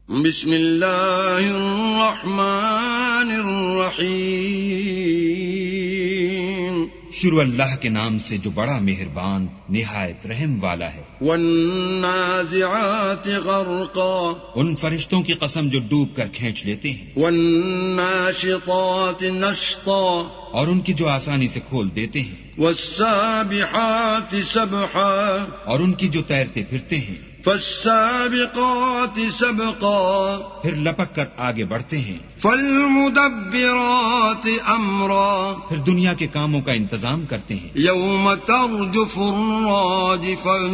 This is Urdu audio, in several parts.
بسم اللہ الرحمن الرحیم، شروع اللہ کے نام سے جو بڑا مہربان نہایت رحم والا ہے۔ والنازعات غرقا، ان فرشتوں کی قسم جو ڈوب کر کھینچ لیتے ہیں۔ والناشطات نشطا، اور ان کی جو آسانی سے کھول دیتے ہیں۔ والسابحات سبحا، اور ان کی جو تیرتے پھرتے ہیں۔ فالسابقات سبقا، پھر لپک کر آگے بڑھتے ہیں۔ فالمدبرات امرا، پھر دنیا کے کاموں کا انتظام کرتے ہیں۔ یوم ترجف الراجفہ،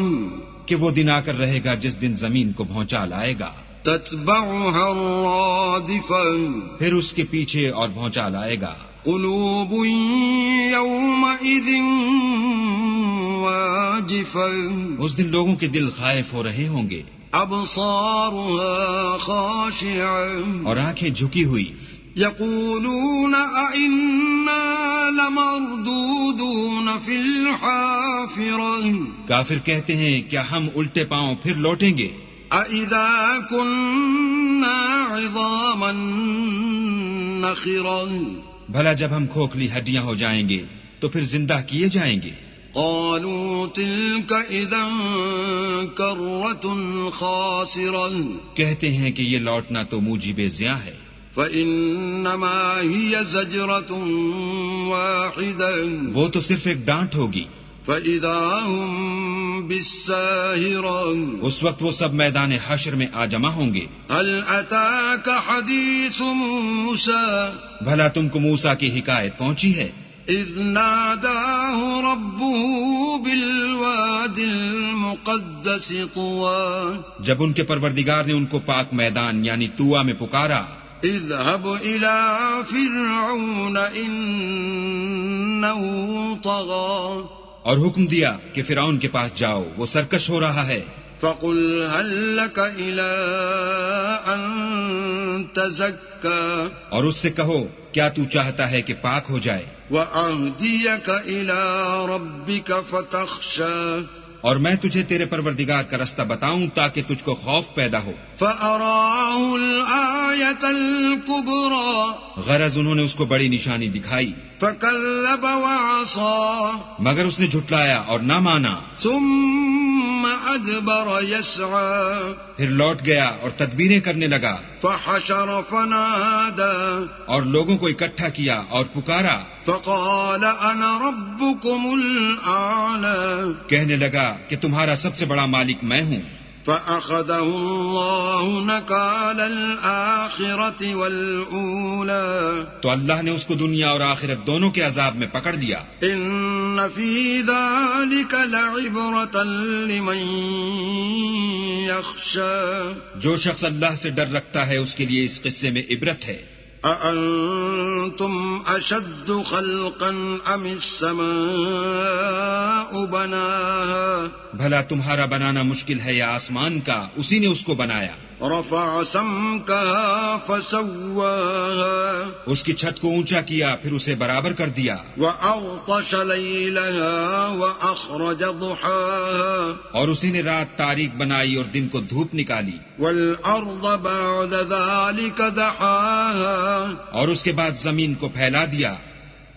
کہ وہ دن آ کر رہے گا جس دن زمین کو بھونچال آئے گا۔ تتبعها الرادفہ، پھر اس کے پیچھے اور بھونچال آئے گا۔ قلوب یومئذ واجفہ، اس دن لوگوں کے دل خائف ہو رہے ہوں گے۔ ابصارها خاشعہ، اور آنکھیں جھکی ہوئی۔ یقولون ائنا لمردودون فی الحافرہ، کافر کہتے ہیں کیا ہم الٹے پاؤں پھر لوٹیں گے؟ اذا كنا عظاما نخرا، بھلا جب ہم کھوکھلی ہڈیاں ہو جائیں گے تو پھر زندہ کیے جائیں گے۔ قالوا تلك اذا کرۃ خاسرہ، کہتے ہیں کہ یہ لوٹنا تو موجب زیاں ہے۔ فانما هي زجرۃ واحدہ، وہ تو صرف ایک ڈانٹ ہوگی۔ فاذا هم بالساہرہ، اس وقت وہ سب میدان حشر میں آ جمع ہوں گے۔ هل اتاك حدیث موسیٰ، بھلا تم کو موسیٰ کی حکایت پہنچی ہے؟ اذ ناداہ ربہ بالواد المقدس طوى، جب ان کے پروردگار نے ان کو پاک میدان یعنی طویٰ میں پکارا۔ اذهب الى فرعون انه طغى، اور حکم دیا کہ فرعون کے پاس جاؤ، وہ سرکش ہو رہا ہے۔ فقل هل لك الى ان تزكى، اور اس سے کہو کیا تو چاہتا ہے کہ پاک ہو جائے؟ واهديك الى ربك فتخشى، اور میں تجھے تیرے پروردگار کا رستہ بتاؤں تاکہ تجھ کو خوف پیدا ہو۔ فأراه الآية الكبرى، غرض انہوں نے اس کو بڑی نشانی دکھائی، فكذب وعصى، مگر اس نے جھٹلایا اور نہ مانا۔ ثم أدبر يسعى، پھر لوٹ گیا اور تدبیریں کرنے لگا۔ فحشر فنادى، اور لوگوں کو اکٹھا کیا اور پکارا۔ فقال أنا ربكم الأعلى، کہنے لگا کہ تمہارا سب سے بڑا مالک میں ہوں۔ فأخذه الله نكال الآخرة والأولى، تو اللہ نے اس کو دنیا اور آخرت دونوں کے عذاب میں پکڑ لیا۔ إن في ذلك لعبرة لمن يخشى، جو شخص اللہ سے ڈر رکھتا ہے اس کے لیے اس قصے میں عبرت ہے۔ أأنتم أشد خلقا أم السماء بناها، بھلا تمہارا بنانا مشکل ہے یا آسمان کا؟ اسی نے اس کو بنایا۔ رفع سمكها فسواها، اس کی چھت کو اونچا کیا پھر اسے برابر کر دیا۔ وأغطش ليلها وأخرج ضحاها، اور اسی نے رات تاریک بنائی اور دن کو دھوپ نکالی۔ والأرض بعد ذلك دحاها، اور اس کے بعد زمین کو پھیلا دیا۔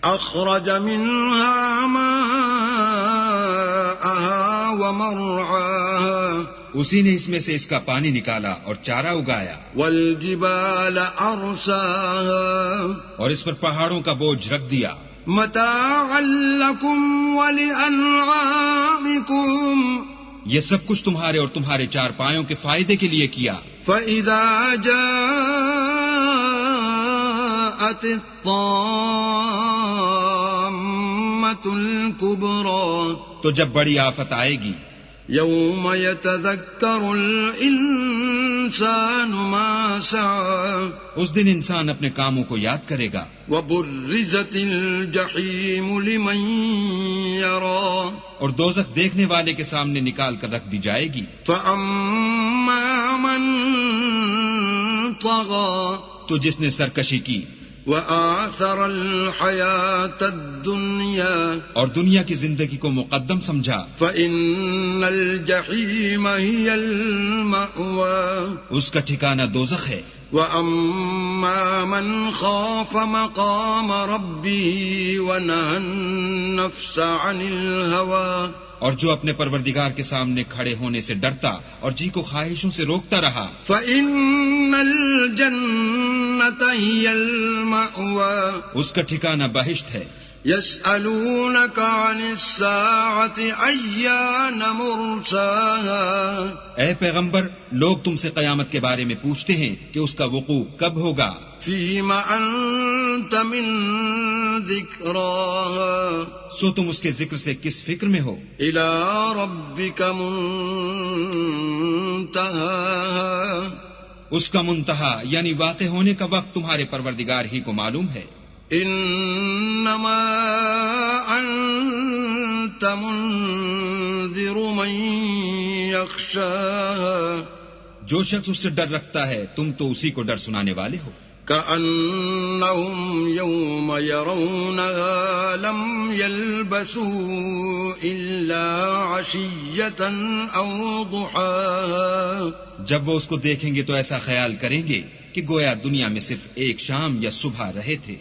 أخرج منها ماءها ومرعاها، اسی نے اس میں سے اس کا پانی نکالا اور چارہ اگایا۔ والجبال أرساها، اور اس پر پہاڑوں کا بوجھ رکھ دیا۔ متاعا لكم ولأنعامكم، یہ سب کچھ تمہارے اور تمہارے چار پایوں کے فائدے کے لیے کیا۔ فإذا جاءت الطامة الكبرى، تو جب بڑی آفت آئے گی، يوم يتذكر الإنسان ما سعى، اس دن انسان اپنے کاموں کو یاد کرے گا۔ وبرزت الجحيم لمن يرى، اور دوزخ دیکھنے والے کے سامنے نکال کر رکھ دی جائے گی۔ فأما من طغى، تو جس نے سرکشی کی، وآثر الحياة الدنيا اور دنیا کی زندگی کو مقدم سمجھا، فإن الجحيم هي المأوى اس کا ٹھکانہ دوزخ ہے۔ وأما من خاف مقام ربه ونهى النفس عن الهوى اور جو اپنے پروردگار کے سامنے کھڑے ہونے سے ڈرتا اور جی کو خواہشوں سے روکتا رہا، فإن الجنة هي المأوى اس کا ٹھکانہ بہشت ہے۔ يسألونك عن الساعة أيان مرساها اے پیغمبر، لوگ تم سے قیامت کے بارے میں پوچھتے ہیں کہ اس کا وقوع کب ہوگا۔ فيم أنت من ذكراها سو تم اس کے ذکر سے کس فکر میں ہو؟ إلى ربك منتهاها اس کا منتہا یعنی واقع ہونے کا وقت تمہارے پروردگار ہی کو معلوم ہے۔ انما انت منذر من يخشاها جو شخص اس سے ڈر رکھتا ہے تم تو اسی کو ڈر سنانے والے ہو۔ كأنهم يوم يرونها لم يلبثوا إلا عشية أو ضحاها جب وہ اس کو دیکھیں گے تو ایسا خیال کریں گے کہ گویا دنیا میں صرف ایک شام یا صبح رہے تھے۔